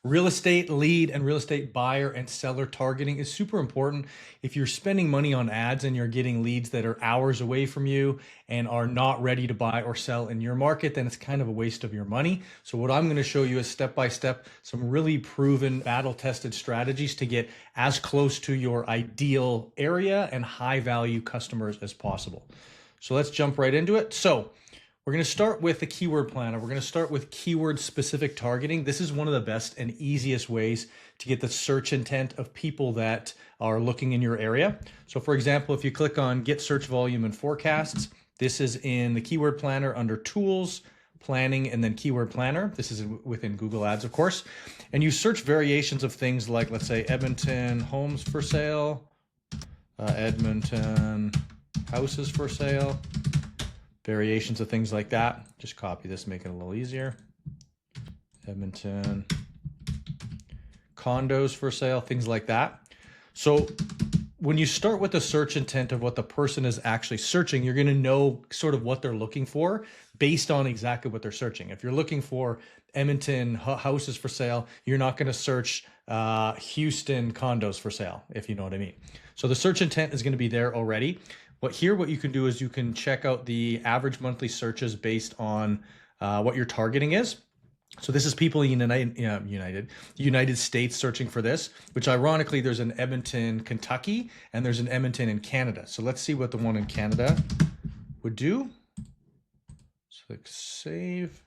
Real estate lead and real estate buyer and seller targeting is super important. If you're spending money on ads and you're getting leads that are hours away from you and are not ready to buy or sell in your market, then it's kind of a waste of your money. So what I'm going to show you is step by step some really proven battle tested strategies to get as close to your ideal area and high value customers as possible. So let's jump right into it. So we're going to start with the keyword planner. We're going to start with keyword specific targeting. This is one of the best and easiest ways to get the search intent of people that are looking in your area. So for example, if you click on get search volume and forecasts, this is in the keyword planner under tools, planning, and then keyword planner. This is within Google Ads, of course. And you search variations of things like, let's say, Edmonton homes for sale, Edmonton houses for sale, variations of things like that. Just copy this, make it a little easier. Edmonton condos for sale, things like that. So when you start with the search intent of what the person is actually searching, you're going to know sort of what they're looking for based on exactly what they're searching. If you're looking for Edmonton houses for sale, you're not going to search Houston condos for sale, if you know what I mean. So the search intent is going to be there already. But here, what you can do is you can check out the average monthly searches based on what your targeting is. So this is people in the United States searching for this, which ironically, there's an Edmonton, Kentucky, and there's an Edmonton in Canada. So let's see what the one in Canada would do. So click save.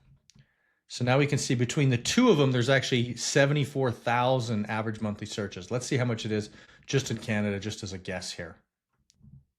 So now we can see between the two of them, there's actually 74,000 average monthly searches. Let's see how much it is just in Canada, just as a guess here.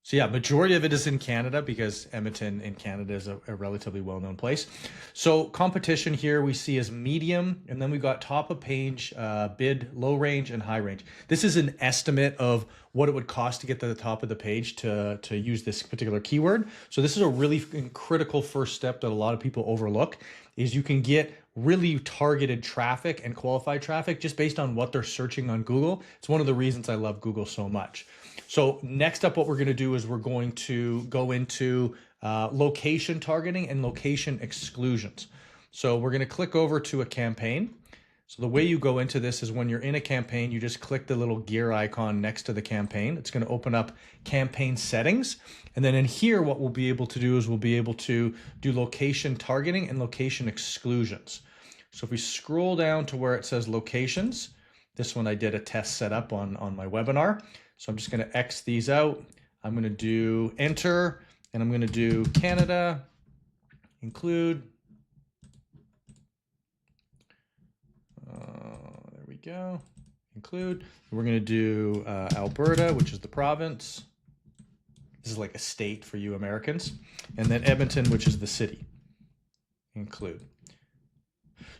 So yeah, majority of it is in Canada because Edmonton in Canada is a relatively well-known place. So competition here we see is medium, and then we've got top of page, bid, low range, and high range. This is an estimate of what it would cost to get to the top of the page to use this particular keyword. So this is a really critical first step that a lot of people overlook, is you can get really targeted traffic and qualified traffic just based on what they're searching on Google. It's one of the reasons I love Google so much. So next up, what we're going to do is we're going to go into location targeting and location exclusions. So we're going to click over to a campaign. So the way you go into this is when you're in a campaign, you just click the little gear icon next to the campaign. It's going to open up campaign settings. And then in here, what we'll be able to do is we'll be able to do location targeting and location exclusions. So if we scroll down to where it says locations, this one I did a test setup on my webinar. So I'm just going to X these out. I'm going to do enter, and I'm going to do Canada, include. There we go, include. We're going to do Alberta, which is the province. This is like a state for you Americans. And then Edmonton, which is the city, include.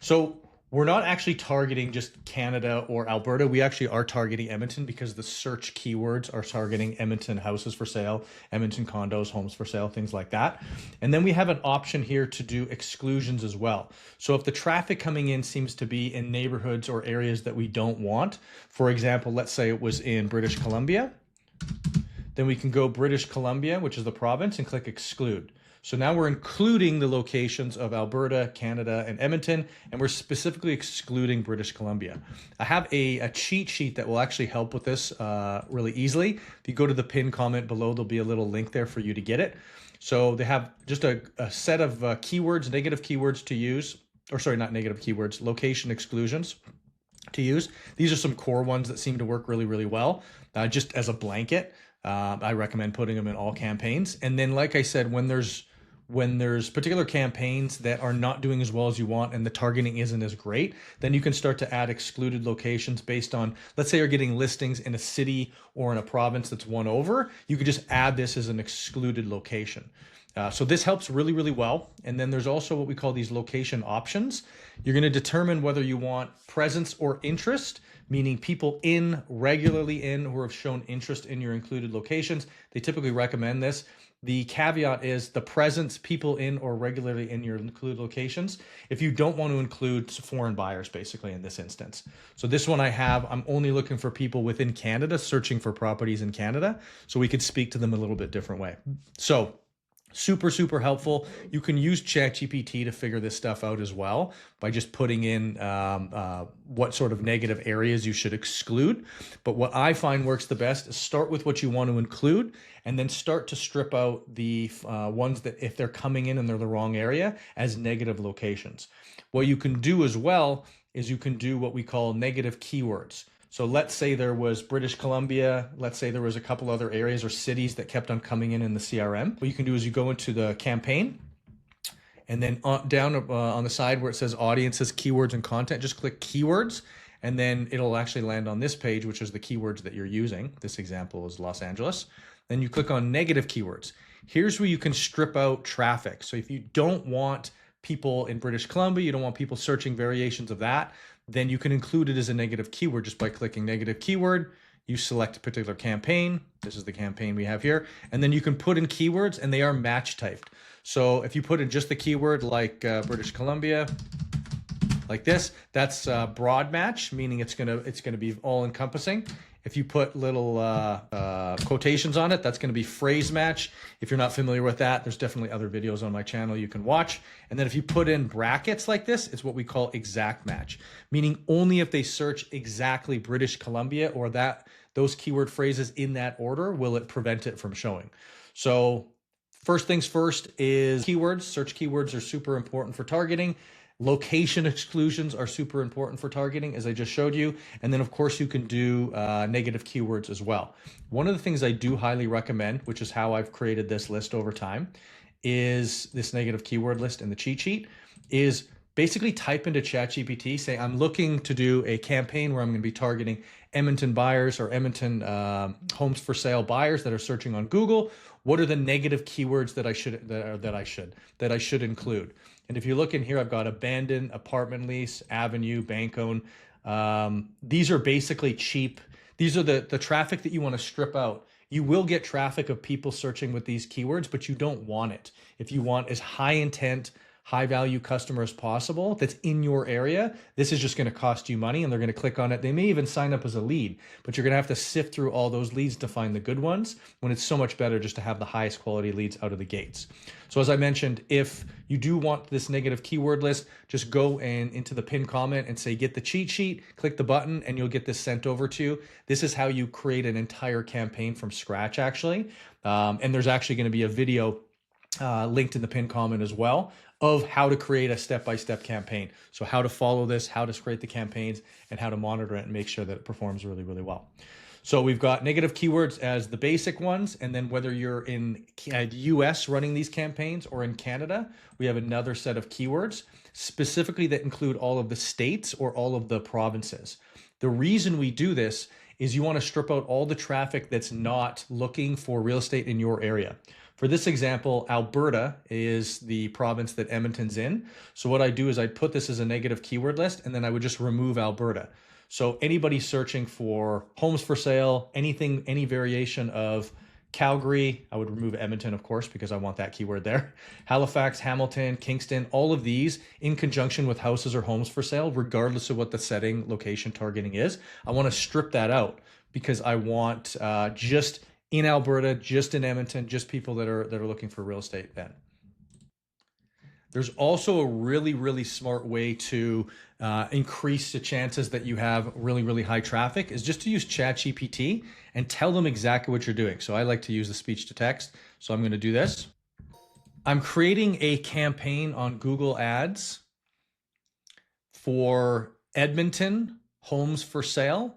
So we're not actually targeting just Canada or Alberta. We actually are targeting Edmonton because the search keywords are targeting Edmonton houses for sale, Edmonton condos, homes for sale, things like that. And then we have an option here to do exclusions as well. So if the traffic coming in seems to be in neighborhoods or areas that we don't want, for example, let's say it was in British Columbia, then we can go British Columbia, which is the province, and click exclude. So now we're including the locations of Alberta, Canada, and Edmonton, and we're specifically excluding British Columbia. I have a cheat sheet that will actually help with this really easily. If you go to the pinned comment below, there'll be a little link there for you to get it. So they have just a set of keywords, negative keywords to use, or sorry, not negative keywords, location exclusions to use. These are some core ones that seem to work really, really well, just as a blanket. I recommend putting them in all campaigns. And then, like I said, when there's particular campaigns that are not doing as well as you want and the targeting isn't as great, then you can start to add excluded locations based on, let's say you're getting listings in a city or in a province that's won over, you could just add this as an excluded location. So this helps really, really well. And then there's also what we call these location options. You're going to determine whether you want presence or interest, meaning people regularly in who have shown interest in your included locations. They typically recommend this. The caveat is the presence, people in or regularly in your included locations. If you don't want to include foreign buyers, basically in this instance. So this one I'm only looking for people within Canada searching for properties in Canada. So we could speak to them a little bit different way. So Super, super helpful. You can use ChatGPT to figure this stuff out as well by just putting in what sort of negative areas you should exclude. But what I find works the best is start with what you want to include and then start to strip out the ones that, if they're coming in and they're the wrong area, as negative locations. What you can do as well is you can do what we call negative keywords. So let's say there was British Columbia, let's say there was a couple other areas or cities that kept on coming in the CRM. What you can do is you go into the campaign and then down on the side where it says audiences, keywords, and content, just click keywords, and then it'll actually land on this page, which is the keywords that you're using. This example is Los Angeles. Then you click on negative keywords. Here's where you can strip out traffic. So if you don't want people in British Columbia, you don't want people searching variations of that, then you can include it as a negative keyword just by clicking negative keyword. You select a particular campaign. This is the campaign we have here. And then you can put in keywords and they are match typed. So if you put in just the keyword like British Columbia, like this, that's broad match, meaning it's gonna be all encompassing. If you put little quotations on it, that's going to be phrase match. If you're not familiar with that, there's definitely other videos on my channel you can watch. And then if you put in brackets like this, it's what we call exact match, meaning only if they search exactly British Columbia or those keyword phrases in that order will it prevent it from showing. So first things first is keywords. Search keywords are super important for targeting. Location exclusions are super important for targeting, as I just showed you. And then of course you can do negative keywords as well. One of the things I do highly recommend, which is how I've created this list over time, is this negative keyword list in the cheat sheet, is basically type into ChatGPT, say, I'm looking to do a campaign where I'm going to be targeting Edmonton buyers or Edmonton homes for sale buyers that are searching on Google. What are the negative keywords that I should include? And if you look in here, I've got abandoned, apartment lease, avenue, bank own. These are basically cheap. These are the traffic that you want to strip out. You will get traffic of people searching with these keywords, but you don't want it. If you want as high intent, high value customer as possible that's in your area, this is just going to cost you money and they're going to click on it. They may even sign up as a lead, but you're going to have to sift through all those leads to find the good ones when it's so much better just to have the highest quality leads out of the gates. So as I mentioned, if you do want this negative keyword list, just go into the pinned comment and say, get the cheat sheet, click the button and you'll get this sent over to you. This is how you create an entire campaign from scratch actually. And there's actually going to be a video linked in the pinned comment as well of how to create a step-by-step campaign. So how to follow this, how to create the campaigns, and how to monitor it and make sure that it performs really, really well. So we've got negative keywords as the basic ones. And then whether you're in the US running these campaigns or in Canada, we have another set of keywords specifically that include all of the states or all of the provinces. The reason we do this is you want to strip out all the traffic that's not looking for real estate in your area. For this example, Alberta is the province that Edmonton's in. So what I do is I put this as a negative keyword list and then I would just remove Alberta. So anybody searching for homes for sale, anything, any variation of Calgary, I would remove Edmonton, of course, because I want that keyword there. Halifax, Hamilton, Kingston, all of these in conjunction with houses or homes for sale, regardless of what the setting, location, targeting is. I want to strip that out because I want just in Alberta, just in Edmonton, just people that are looking for real estate then. There's also a really, really smart way to increase the chances that you have really, really high traffic is just to use ChatGPT and tell them exactly what you're doing. So I like to use the speech to text. So I'm going to do this. I'm creating a campaign on Google Ads for Edmonton homes for sale,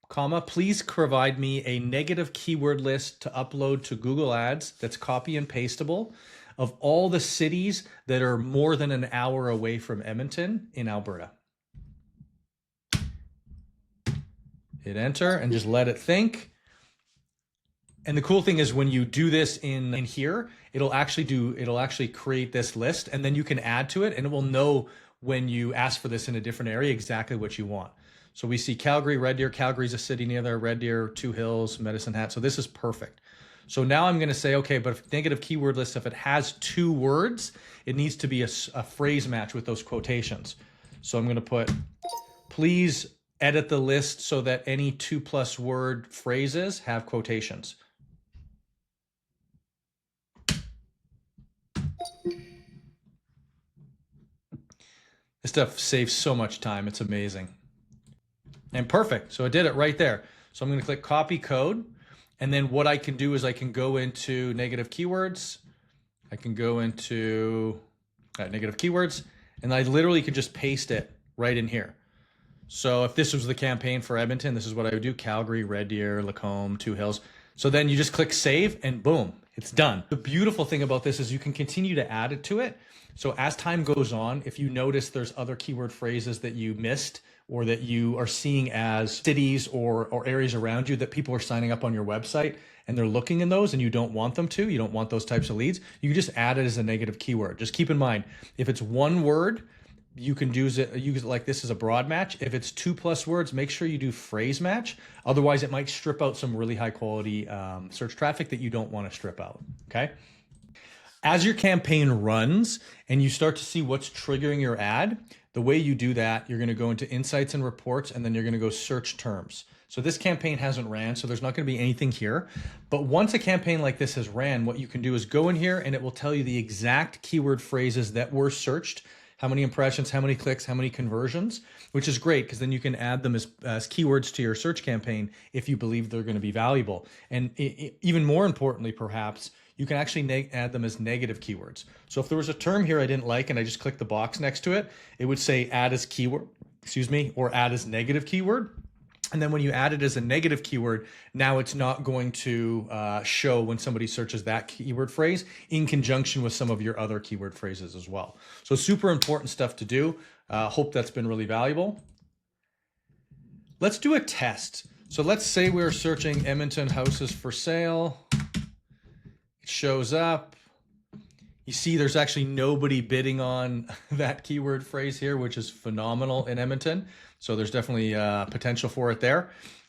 comma, please provide me a negative keyword list to upload to Google Ads that's copy and pastable of all the cities that are more than an hour away from Edmonton in Alberta. Hit enter and just let it think. And the cool thing is when you do this in here, it'll actually create this list and then you can add to it and it will know when you ask for this in a different area exactly what you want. So we see Calgary, Red Deer. Calgary's a city near there. Red Deer, Two Hills, Medicine Hat. So this is perfect. So now I'm going to say, okay, but if negative keyword list, if it has 2 words, it needs to be a phrase match with those quotations. So I'm going to put, please edit the list so that any 2+ word phrases have quotations. This stuff saves so much time. It's amazing. And perfect. So I did it right there. So I'm going to click copy code. And then what I can do is I can go into negative keywords. I can go into negative keywords, and I literally could just paste it right in here. So if this was the campaign for Edmonton, this is what I would do: Calgary, Red Deer, Lacombe, Two Hills. So then you just click save and boom, it's done. The beautiful thing about this is you can continue to add it to it. So as time goes on, if you notice there's other keyword phrases that you missed or that you are seeing as cities or areas around you that people are signing up on your website and they're looking in those and you don't want them to, you don't want those types of leads, you can just add it as a negative keyword. Just keep in mind, if it's one word, you can use it like this as a broad match. If it's 2+ words, make sure you do phrase match. Otherwise, it might strip out some really high quality search traffic that you don't want to strip out, okay? As your campaign runs and you start to see what's triggering your ad, the way you do that, you're gonna go into insights and reports, and then you're gonna go search terms. So this campaign hasn't ran, so there's not gonna be anything here. But once a campaign like this has ran, what you can do is go in here and it will tell you the exact keyword phrases that were searched, how many impressions, how many clicks, how many conversions, which is great because then you can add them as keywords to your search campaign if you believe they're gonna be valuable. And even more importantly, perhaps, you can actually add them as negative keywords. So if there was a term here I didn't like and I just clicked the box next to it, it would say add as keyword, or add as negative keyword. And then when you add it as a negative keyword, now it's not going to show when somebody searches that keyword phrase in conjunction with some of your other keyword phrases as well. So super important stuff to do. Hope that's been really valuable. Let's do a test. So let's say we're searching Edmonton houses for sale. It shows up. You see there's actually nobody bidding on that keyword phrase here, which is phenomenal in Edmonton. So there's definitely potential for it there.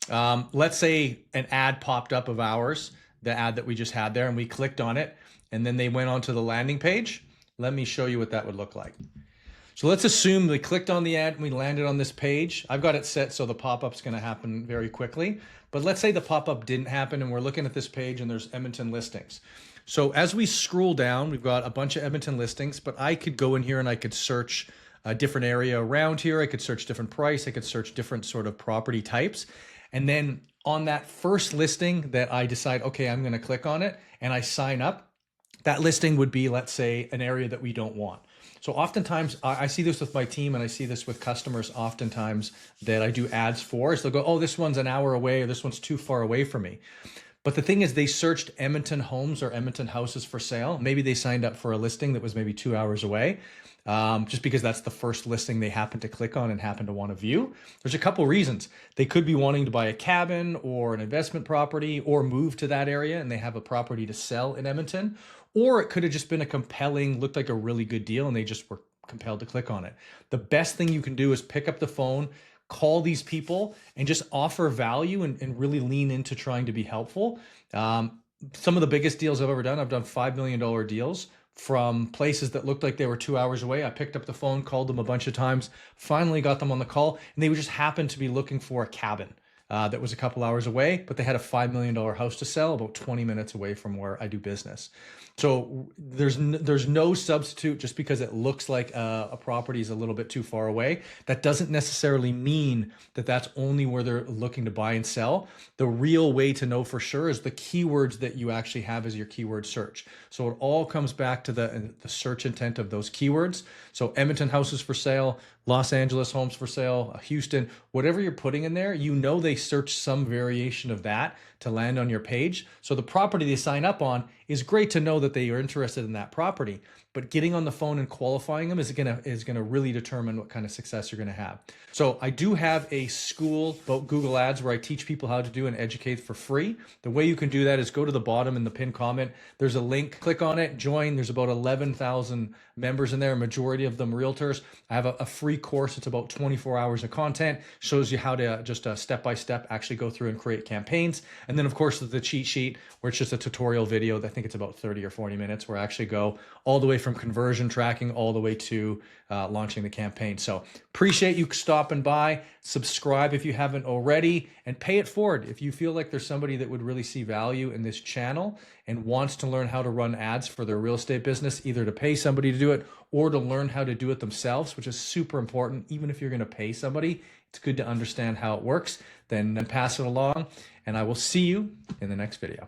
Let's say an ad popped up of ours, the ad that we just had there, and we clicked on it, and then they went onto the landing page. Let me show you what that would look like. So let's assume we clicked on the ad and we landed on this page. I've got it set so the pop-up's gonna happen very quickly. But let's say the pop-up didn't happen and we're looking at this page and there's Edmonton listings. So as we scroll down, we've got a bunch of Edmonton listings, but I could go in here and I could search a different area around here. I could search different price. I could search different sort of property types. And then on that first listing that I decide, okay, I'm gonna click on it and I sign up, that listing would be, let's say, an area that we don't want. So oftentimes I see this with my team and I see this with customers oftentimes that I do ads for is they'll go, oh, this one's an hour away or this one's too far away from me. But the thing is they searched Edmonton homes or Edmonton houses for sale. Maybe they signed up for a listing that was maybe 2 hours away just because that's the first listing they happen to click on and happen to want to view. There's a couple reasons. They could be wanting to buy a cabin or an investment property or move to that area and they have a property to sell in Edmonton. Or it could have just been a compelling, looked like a really good deal and they just were compelled to click on it. The best thing you can do is pick up the phone, call these people and just offer value and really lean into trying to be helpful. Some of the biggest deals I've ever done, I've done $5 million deals from places that looked like they were 2 hours away. I picked up the phone, called them a bunch of times, finally got them on the call, and they just happened to be looking for a cabin that was a couple hours away, but they had a $5 million house to sell about 20 minutes away from where I do business. So there's no substitute just because it looks like a property is a little bit too far away. That doesn't necessarily mean that that's only where they're looking to buy and sell. The real way to know for sure is the keywords that you actually have as your keyword search. So it all comes back to the search intent of those keywords. So Edmonton houses for sale, Los Angeles homes for sale, Houston, whatever you're putting in there, you know they search some variation of that to land on your page. So the property they sign up on is great to know that they are interested in that property, but getting on the phone and qualifying them is gonna really determine what kind of success you're gonna have. So I do have a school about Google Ads where I teach people how to do and educate for free. The way you can do that is go to the bottom in the pinned comment. There's a link, click on it, join. There's about 11,000 members in there, a majority of them realtors. I have a free course. It's about 24 hours of content, shows you how to just step-by-step actually go through and create campaigns. And then of course the cheat sheet where it's just a tutorial video that think it's about 30 or 40 minutes, where I actually go all the way from conversion tracking all the way to launching the campaign. So appreciate you stopping by. Subscribe if you haven't already, and pay it forward if you feel like there's somebody that would really see value in this channel and wants to learn how to run ads for their real estate business, either to pay somebody to do it or to learn how to do it themselves, which is super important. Even if you're going to pay somebody, it's good to understand how it works. Then pass it along, and I will see you in the next video.